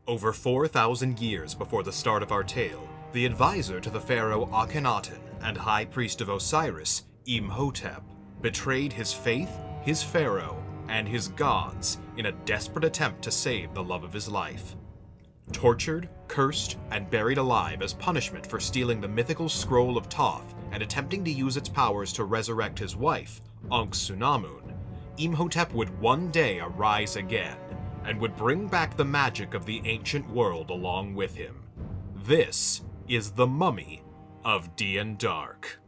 Over 4,000 years before the start of our tale, the advisor to the pharaoh Akhenaten and high priest of Osiris, Imhotep, betrayed his faith, his pharaoh, and his gods in a desperate attempt to save the love of his life. Tortured, cursed, and buried alive as punishment for stealing the mythical scroll of Thoth and attempting to use its powers to resurrect his wife, Ankh-Sunamun, Imhotep would one day arise again, and would bring back the magic of the ancient world along with him. This is the Mummy of D&Dark.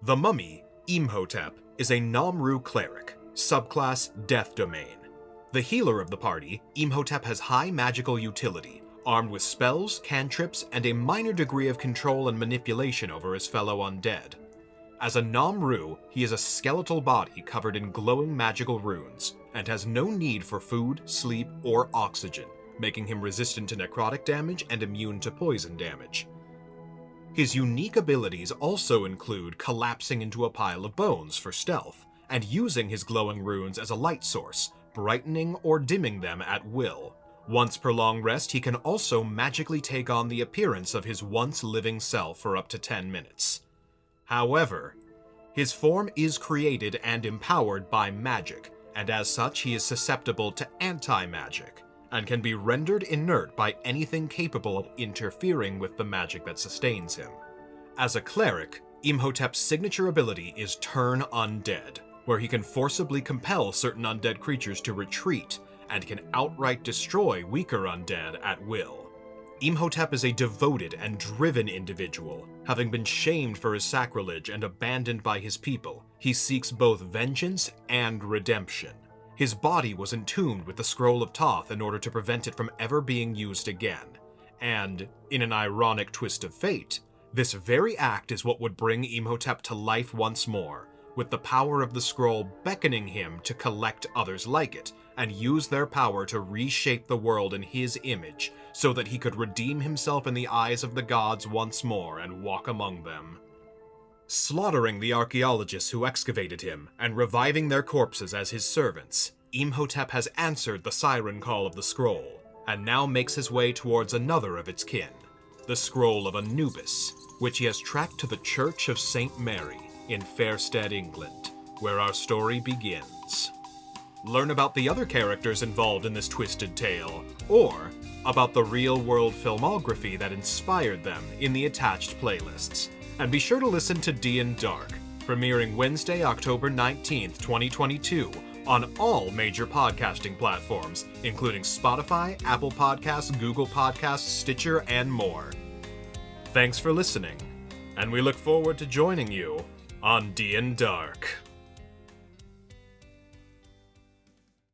The Mummy, Imhotep, is a Namru cleric, subclass Death Domain. The healer of the party, Imhotep has high magical utility, armed with spells, cantrips, and a minor degree of control and manipulation over his fellow undead. As a Namru, he is a skeletal body covered in glowing magical runes, and has no need for food, sleep, or oxygen, making him resistant to necrotic damage and immune to poison damage. His unique abilities also include collapsing into a pile of bones for stealth, and using his glowing runes as a light source, brightening or dimming them at will. Once per long rest, he can also magically take on the appearance of his once living self for up to 10 minutes. However, his form is created and empowered by magic, and as such he is susceptible to anti-magic, and can be rendered inert by anything capable of interfering with the magic that sustains him. As a cleric, Imhotep's signature ability is Turn Undead, where he can forcibly compel certain undead creatures to retreat, and can outright destroy weaker undead at will. Imhotep is a devoted and driven individual. Having been shamed for his sacrilege and abandoned by his people, he seeks both vengeance and redemption. His body was entombed with the Scroll of Thoth in order to prevent it from ever being used again. And, in an ironic twist of fate, this very act is what would bring Imhotep to life once more, with the power of the scroll beckoning him to collect others like it, and use their power to reshape the world in his image, so that he could redeem himself in the eyes of the gods once more and walk among them. Slaughtering the archaeologists who excavated him, and reviving their corpses as his servants, Imhotep has answered the siren call of the scroll, and now makes his way towards another of its kin, the Scroll of Anubis, which he has tracked to the Church of St. Mary in Fairstead, England, where our story begins. Learn about the other characters involved in this twisted tale, or about the real-world filmography that inspired them in the attached playlists. And be sure to listen to D&Dark, premiering Wednesday, October 19th, 2022, on all major podcasting platforms, including Spotify, Apple Podcasts, Google Podcasts, Stitcher, and more. Thanks for listening, and we look forward to joining you on D&Dark.